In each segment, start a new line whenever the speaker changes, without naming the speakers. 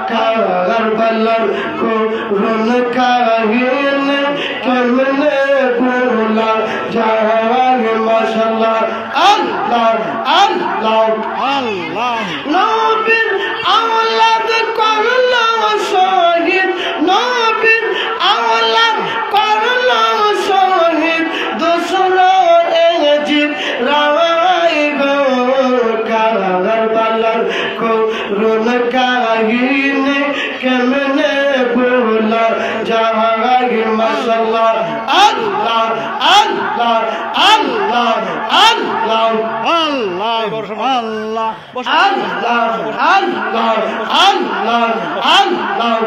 কারবালার করুণ কাহিনী কেমনে ভোলা যায় মাশাআল্লাহ আল্লাহ আল্লাহ আল্লাহ নবীর আওলাদ করলো শহীদ নবীর আওলাদ করলো শহীদ দোসরা এজিদ রায় গো কারবালার করুণ কাহিনী কেমনে ভোলা যায় মাশাআল্লাহ আল্লাহ আল্লাহ আল্লাহ আল্লাহ আল্লাহ আল্লাহ আল্লাহ আল্লাহ আল্লাহ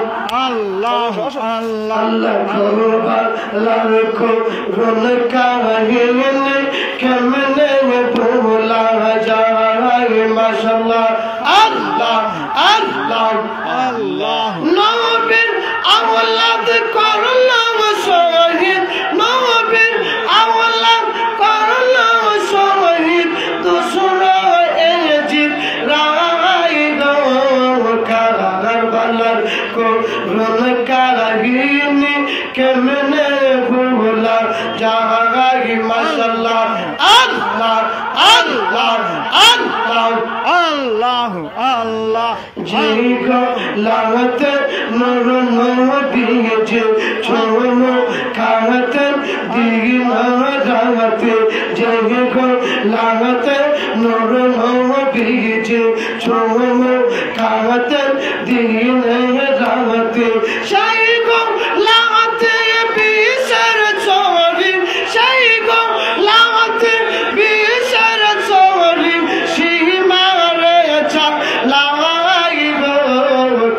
আল্লাহ আল্লাহ আল্লাহ করবালার করুণ কাহিনী কেমনে ভোলা যায় মাশাআল্লাহ আল্লাহ আল্লাহ আল্লাহ নবীর আওলাদ করলো শহীদ নবীর আওলাদ করলো শহীদ দোসরা এজিদ রায় গো কারবালার করুণ কাহিনী কেমনে ভোলা যায় মাশাআল্লাহ আল্লাহ আল্লাহ আল্লাহ আল্লাহ আল্লাহ যেই গলাতে নূর নবী যে ছোনো খাতে দিন রাতে যেই গলাতে নূর নবী যে ছোনো খাতে দিন রাতে সেই গলাতে বিশর চোরি সেই গলাতে বিশর চোরি সীমারে চালাই গো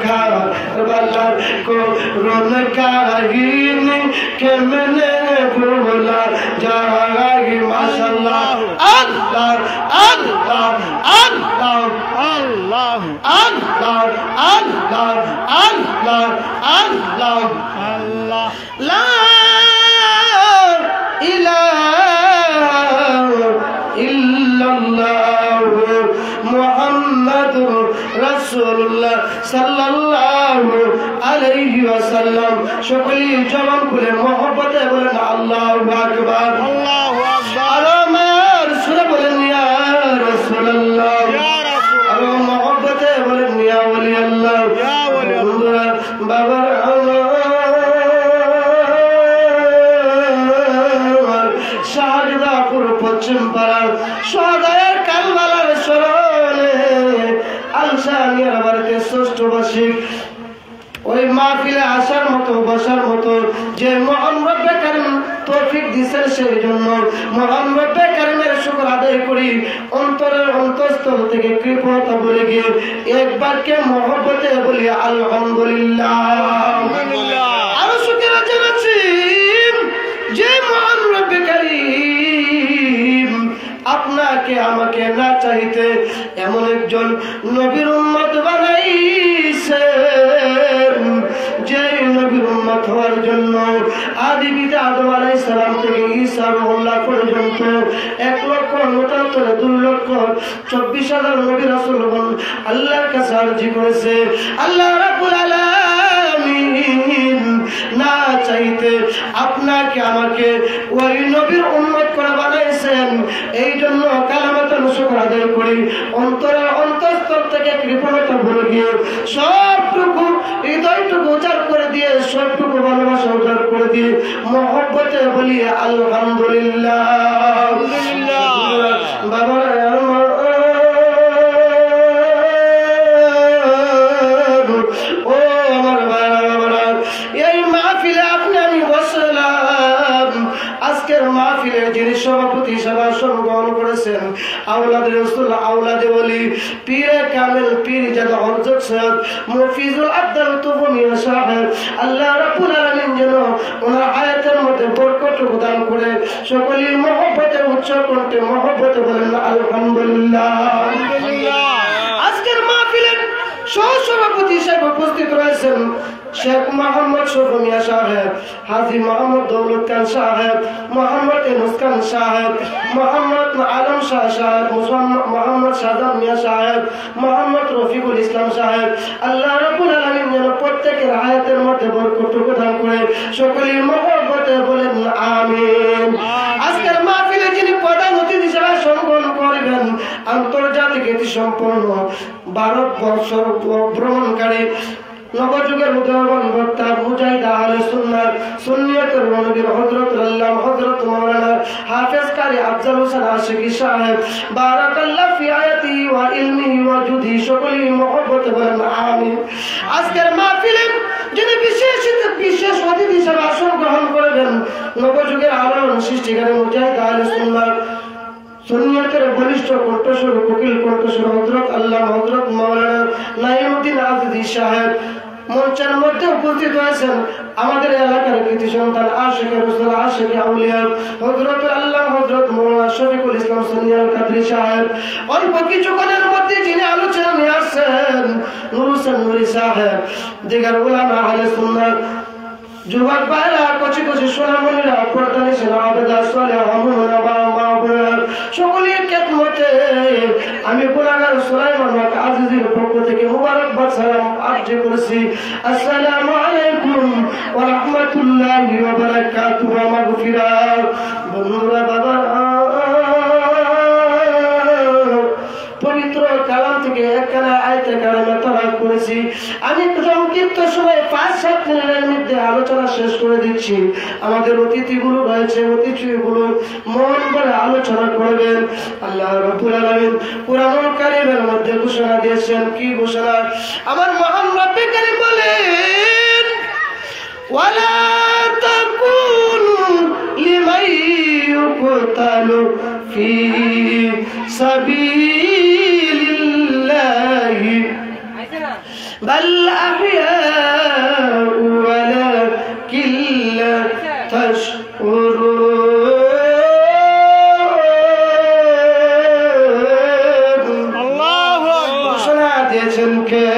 কারবালার করুণ কাহিনী কেমনে ভোলা যায় মাশাআল্লাহ আল্লাহ আল্লাহ আল্লাহ আল্লাহ আল্লাহ আল্লাহ আল্লাহ আল্লাহ আল্লাহ লা ইলাহা ইল্লাল্লাহ মুহাম্মাদুর রাসূলুল্লাহ সাল্লাল্লাহু আলাইহি ওয়াসাল্লাম সকলে জবান খুলে মহব্বতে বলেন আল্লাহু আকবার আল্লাহু আকবার আমার সুরে বলেন ইয়া রাসূলুল্লাহ ইয়া রাসূল আর মহব্বতে বলেন ইয়া ওলি আল্লাহ ইয়া ওলি আল্লাহ বাবা শাহজাদাপুর পশ্চিম পাড়ার সদায়ের কারবালার স্মরণে আলসানিয়ার বাড়িতে ষষ্ঠ বার্ষিক ওই মাহফিলে আসার মতো বসার মতো যে মহান রব্বে কারীম তৌফিক দিয়েছেন সেই জন্য মহান রব্বে কারীমের শুকর আদায় করি অন্তরের অন্তঃস্থল থেকে কৃপণতা বলে গিয়ে একবারকে মহব্বতে বলি আলহামদুলিল্লাহ আরো শুকর জানাচ্ছি যে মহান রব্বে কারীম আপনাকে আমাকে না চাইতে এমন একজন নবীর উম্মত বানাইছেন যে নবীর উম্মত হওয়ার জন্য আদি পিতা আদম আলাইহিস সালাম থেকে ঈসা রুহুল্লাহ পর্যন্ত 1,99,2,24,000 নবী রাসূলগণ আল্লাহর কাছে আরজি করেছে আল্লাহ রাব্বুল আলামিন না চাইতে আপনাকে আমাকে ওই নবীর উম্মত করে বানাইছেন এই জন্য কালেমাতুল শুকর আদায় করি অন্তরের অন্তঃস্থল থেকে কৃপণতা ভুলে গিয়ে সবটুকু হৃদয়টুকু উজাড় করে দিয়ে সবটুকু ভালোবাসা উজাড় করে দিয়ে মহব্বতে বলি আলহামদুলিল্লাহ বাবা ও আমার বাবা এই মাহফিলে আপনি আমি বসলাম আজকের মাহফিলের যিনি সভাপতি হিসেবে আসন গ্রহণ করেছেন আওলাদে রাসূল আওলাদে ওলি পীরে কামেল পীর জাদা হযরত সৈয়দ মুফিজুল আব্দুল তুফমিয়া সাহেব আল্লাহ রাব্বুল আলামিন যেন ওনার হায়াতের মধ্যে বরকত প্রদান করে সকলের মহব্বতে উচ্চ কণ্ঠে মহব্বতে বলেন আলহামদুলিল্লাহ আজকের মাহফিলের সহ-সভাপতি হিসেবে উপস্থিত রয়েছেন शेख मोहम्मद शफमिया साहेब हाजी मोहम्मद दौलत खान साहेब मोहम्मद मुस्कान साहेब मोहम्मद आलम शाह साहेब मोहम्मद शाहजाद मियां साहेब मोहम्मद रफीकुल इस्लाम साहेब अल्लाह रब्बुल आलमीन প্রত্যেকের হায়াতের মধ্যে বরকত প্রদান করে সকলেই মহব্বতে বলেন আমিন। আজকের মাহফিলে যিনি প্রধান অতিথি হিসেবে সম্বোধন করবেন আন্তর্জাতিক খ্যাতি সম্পন্ন ভারতবর্ষ ভ্রমণকারী নবযুগের উদয়বান বক্তা মুজাহিদ আহলে সুন্নাত সুন্নিয়তের নবীর হযরত আল্লাহ হযরত মাওলানা হাফেজ কারি আফজাল হোসেন আশিকি সাহেব বারাকাল্লাহু ফি আয়াতি ওয়া ইলমিহি ওয়া জুদি সকলেই মহব্বতে বলেন আমিন। আজকের মাহফিলে যিনি বিশেষ অতিথি হিসেবে আসন গ্রহণ করবেন নবযুগের আলোড়ন সৃষ্টিকারী মুজাহিদ আহলে সুন্নাত সুন্নিয়তের বলিষ্ঠ কণ্ঠস্বর কোকিল কণ্ঠস্বর হযরত আল্লাহ হযরত মাওলানা নাঈমউদ্দিন আযদি সাহেব মঞ্চের মধ্যে উপস্থিত হয়েছেন আমাদের এলাকার কৃতি সন্তান আশিকে রাসূল আশিকে আউলিয়া হযরত আল্লাহ হযরত মাওলানা শফিকুল ইসলাম সুন্নিয়াল কাদরি সাহেব। অল্প কিছুক্ষণের মধ্যে যিনি আলোচনা নিয়ে আসছেন নূর হোসেন নুরি সাহেব। দিগার উলামা আহলে সুন্নাত যুবক ভাইরা কচি কচি সোনামণিরা পর্দানিসেন আবেদা সালেহ আমুনা বাবা সকলের খেদমতে আমি গুনাহগার সুলাইমান আজিজের পক্ষ থেকে মুবারকবাদ সালাম আরজ করেছি। আসসালামু আলাইকুম ওয়া রাহমাতুল্লাহি ওয়া বারাকাতুহু ওয়া মাগফিরাত। বন্ধুরা বাবা পবিত্র কালাম থেকে একখানা আয়াতে কারিমা তেলাওয়াত করেছি। আমি সংক্ষিপ্ত সময়ে 5-7 মিনিটের মধ্যে আলোচনা শেষ করে দিচ্ছি। আমাদের অতিথিগুলো রয়েছে, অতিথিগুলো মন করে আলোচনা করবেন। আল্লাহ রাব্বুল আলামিন কুরআনুল কারীমের মধ্যে ঘোষণা দিয়েছেন। কি ঘোষণা? আমার মহান রব্বে কারীম বলেন ওয়ালা তাকুনু লিমান ইউকতালু ফি সাবিলিল্লাহি বাল আহইয়াউ ওয়ালাকিন লা তাশউরুন। আল্লাহু আকবার। ঘোষণা দিয়েছেন কে?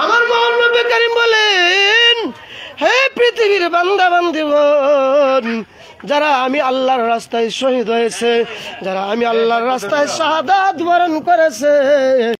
আমার মহান রব্বে কারীম বলেন হে পৃথিবীর বান্দা বান্দীগণ, যারা আমি আল্লাহর রাস্তায় শহীদ হয়েছে, যারা আমি আল্লাহর রাস্তায় শাহাদাত বরণ করেছে